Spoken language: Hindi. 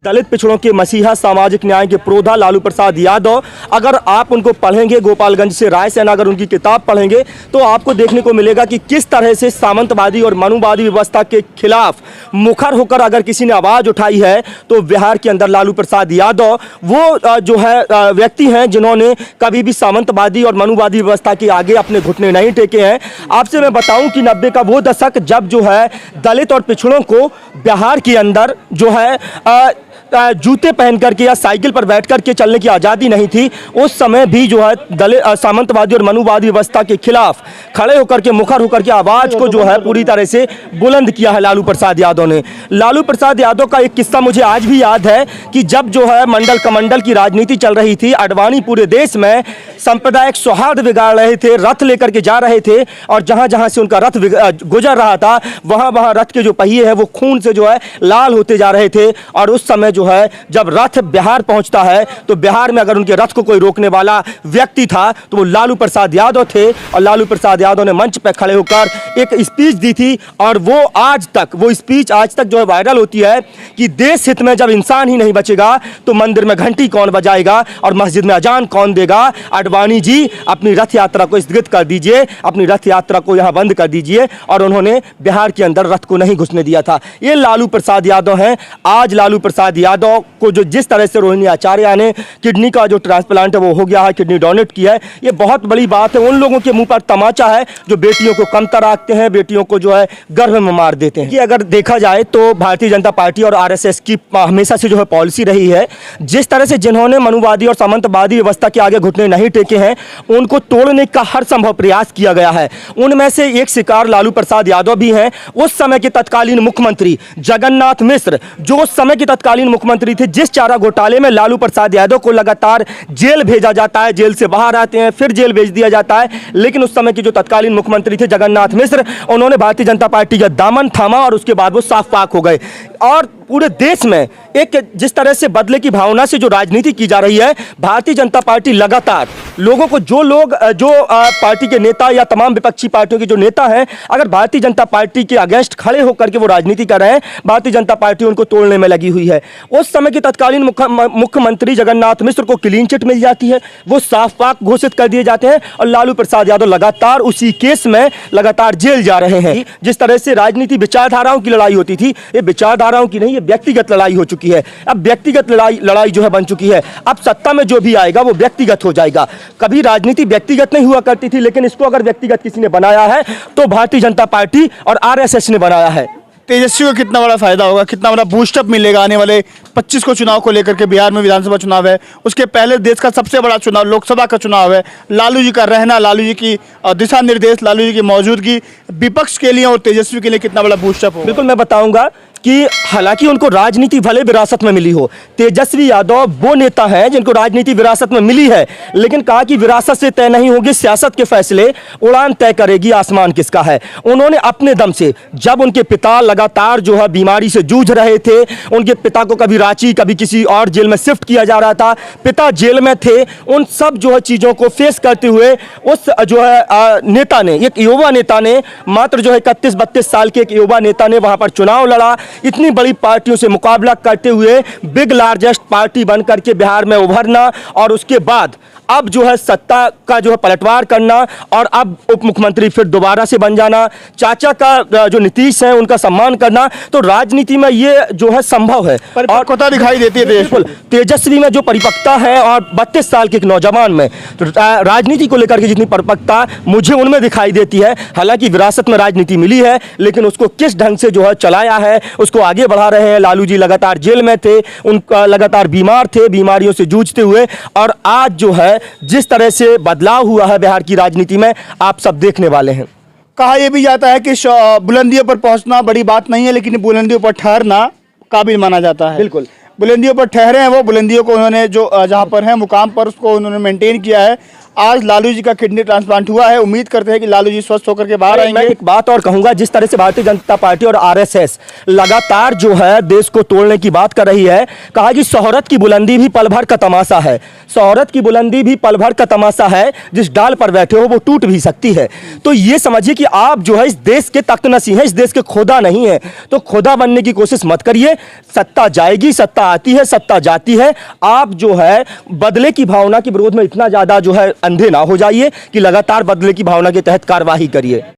दलित पिछड़ों के मसीहा, सामाजिक न्याय के प्रोधा लालू प्रसाद यादव, अगर आप उनको पढ़ेंगे, गोपालगंज से रायसेन अगर उनकी किताब पढ़ेंगे तो आपको देखने को मिलेगा कि किस तरह से सामंतवादी और मनुवादी व्यवस्था के खिलाफ मुखर होकर अगर किसी ने आवाज़ उठाई है तो बिहार के अंदर लालू प्रसाद यादव वो जो है व्यक्ति हैं जिन्होंने कभी भी सामंतवादी और मनुवादी व्यवस्था के आगे अपने घुटने नहीं टेके हैं। आपसे मैं बताऊं कि 90 का वो दशक जब जो है दलित और पिछड़ों को बिहार के अंदर जो है जूते पहन करके या साइकिल पर बैठ करके चलने की आज़ादी नहीं थी, उस समय भी जो है दलित सामंतवादी और मनुवादी व्यवस्था के खिलाफ खड़े होकर के मुखर होकर के आवाज़ को जो है पूरी तरह से बुलंद किया है लालू प्रसाद यादव ने। लालू प्रसाद यादव का एक किस्सा मुझे आज भी याद है कि जब जो है मंडल कमंडल की राजनीति चल रही थी, आडवाणी पूरे देश में सांप्रदायिक सौहार्द बिगाड़ रहे थे, रथ लेकर के जा रहे थे और जहाँ जहाँ से उनका रथ गुजर रहा था वहाँ रथ के जो पहिए हैं वो खून से जो है लाल होते जा रहे थे। और उस समय जो है जब रथ बिहार पहुंचता है तो बिहार में अगर उनके रथ को कोई रोकने वाला व्यक्ति था तो वो लालू प्रसाद यादव थे। और लालू प्रसाद यादव ने मंच पर खड़े होकर एक स्पीच दी थी और वो स्पीच आज तक जो है वायरल होती है कि देश हित में जब इंसान ही नहीं बचेगा तो मंदिर में घंटी कौन बजाएगा और मस्जिद में अजान कौन देगा। आडवाणी जी अपनी रथ यात्रा को स्थगित कर दीजिए, अपनी रथ यात्रा को यहाँ बंद कर दीजिए। और उन्होंने बिहार के अंदर रथ को नहीं घुसने दिया था। ये लालू प्रसाद यादव हैं। आज लालू प्रसाद यादव को जो जिस तरह से रोहिणी आचार्य ने किडनी का जो ट्रांसप्लांट है वो हो गया है, किडनी डोनेट किया है, ये बहुत बड़ी बात है। उन लोगों के मुंह पर तमाचा है जो बेटियों को कमतर रखते हैं, बेटियों को जो है गर्भ में मार देते हैं। कि अगर देखा जाए तो भारतीय जनता पार्टी और आरएसएस की हमेशा से जो है पॉलिसी रही है, जिस तरह से जिन्होंने मनुवादी और सामंतवादी व्यवस्था के आगे घुटने नहीं टेके हैं उनको तोड़ने का हर संभव प्रयास किया गया है। उनमें से एक शिकार लालू प्रसाद यादव भी हैं। उस समय के तत्कालीन मुख्यमंत्री जगन्नाथ मिश्र जो उस समय के तत्कालीन मुख्यमंत्री थे, जिस चारा घोटाले में लालू प्रसाद यादव को लगातार जेल भेजा जाता है, जेल से बाहर आते हैं, फिर जेल भेज दिया जाता है, लेकिन उस समय के जो तत्कालीन मुख्यमंत्री थे जगन्नाथ मिश्र, उन्होंने भारतीय जनता पार्टी का दामन थामा और उसके बाद वो साफ पाक हो गए। और पूरे देश में एक जिस तरह से बदले की भावना से जो राजनीति की जा रही है, भारतीय जनता पार्टी लगातार लोगों को जो पार्टी के नेता या तमाम विपक्षी पार्टियों के जो नेता हैं, अगर भारतीय जनता पार्टी के अगेंस्ट खड़े होकर के वो राजनीति कर रहे हैं, भारतीय जनता पार्टी उनको तोड़ने में लगी हुई है। उस समय के तत्कालीन मुख्यमंत्री जगन्नाथ मिश्र को क्लीन चिट मिल जाती है, वो साफ पाक घोषित कर दिए जाते हैं और लालू प्रसाद यादव लगातार उसी केस में लगातार जेल जा रहे हैं। जिस तरह से राजनीति विचारधाराओं की लड़ाई होती थी, ये विचारधाराओं की नहीं, ये व्यक्तिगत लड़ाई हो चुकी है। अब व्यक्तिगत लड़ाई जो है बन चुकी है। अब सत्ता में जो भी आएगा वो व्यक्तिगत हो जाएगा। कभी राजनीति व्यक्तिगत नहीं हुआ करती थी, लेकिन इसको अगर व्यक्तिगत किसी ने बनाया है तो भारतीय जनता पार्टी और आरएसएस ने बनाया है। तेजस्वी को कितना बड़ा फायदा होगा, कितना बड़ा बूस्टअप मिलेगा आने वाले 25 को चुनाव को लेकर के? बिहार में विधानसभा चुनाव है, उसके पहले देश का सबसे बड़ा चुनाव लोकसभा का चुनाव है। लालू जी का रहना, लालू जी की दिशा निर्देश, लालू जी की मौजूदगी विपक्ष के लिए और तेजस्वी के लिए कितना बड़ा बूस्टअप होगा? बिल्कुल मैं बताऊंगा कि हालांकि उनको राजनीति भले विरासत में मिली हो, तेजस्वी यादव वो नेता हैं जिनको राजनीति विरासत में मिली है, लेकिन कहा कि विरासत से तय नहीं होगी, सियासत के फैसले उड़ान तय करेगी आसमान किसका है। उन्होंने अपने दम से, जब उनके पिता लगातार जो है बीमारी से जूझ रहे थे, उनके पिता को कभी रांची कभी किसी और जेल में शिफ्ट किया जा रहा था, पिता जेल में थे, उन सब जो है चीज़ों को फेस करते हुए उस जो है नेता ने, एक युवा नेता ने, मात्र जो है 31-32 साल के एक युवा नेता ने वहाँ पर चुनाव लड़ा। इतनी बड़ी पार्टियों से मुकाबला करते हुए बिग लार्जेस्ट पार्टी बन करके बिहार में उभरना और उसके बाद अब जो है सत्ता का जो है पलटवार करना और अब उप मुख्यमंत्री फिर दोबारा से बन जाना, चाचा का जो नीतीश है उनका सम्मान करना, तो राजनीति में ये जो है संभव है। परिपक्वता दिखाई देती है। बिल्कुल तेजस्वी में जो परिपक्वता है और 32 साल के एक नौजवान में तो राजनीति को लेकर के जितनी परिपक्वता मुझे उनमें दिखाई देती है। हालांकि विरासत में राजनीति मिली है, लेकिन उसको किस ढंग से जो है चलाया है, उसको आगे बढ़ा रहे हैं। लालू जी लगातार जेल में थे, उनका लगातार बीमार थे, बीमारियों से जूझते हुए, और आज जो है जिस तरह से बदलाव हुआ है बिहार की राजनीति में आप सब देखने वाले हैं। कहा यह भी जाता है कि बुलंदियों पर पहुंचना बड़ी बात नहीं है, लेकिन बुलंदियों पर ठहरना काबिल माना जाता है। बिल्कुल बुलंदियों पर ठहरे हैं वो, बुलंदियों को उन्होंने जो जहां पर है मुकाम पर उसको उन्होंने मेंटेन किया है। आज लालू जी का किडनी ट्रांसप्लांट हुआ है। उम्मीद करते हैं कि लालू जी स्वस्थ होकर के बाहर मैं आएंगे। एक बात और कहूंगा, जिस तरह से भारतीय जनता पार्टी और आरएसएस लगातार जो है देश को तोड़ने की बात कर रही है, कहा कि शोहरत की बुलंदी भी पल भर का तमाशा है, शोहरत की बुलंदी भी पल भर का तमाशा है, जिस डाल पर बैठे हो वो टूट भी सकती है। तो ये समझिए कि आप जो है इस देश के तख्तनशी हैं, इस देश के खुदा नहीं है। तो खुदा बनने की कोशिश मत करिए। सत्ता जाएगी, सत्ता आती है, सत्ता जाती है। आप जो है बदले की भावना के विरोध में इतना ज्यादा जो है अंधे ना हो जाइए कि लगातार बदले की भावना के तहत कार्यवाही करिए।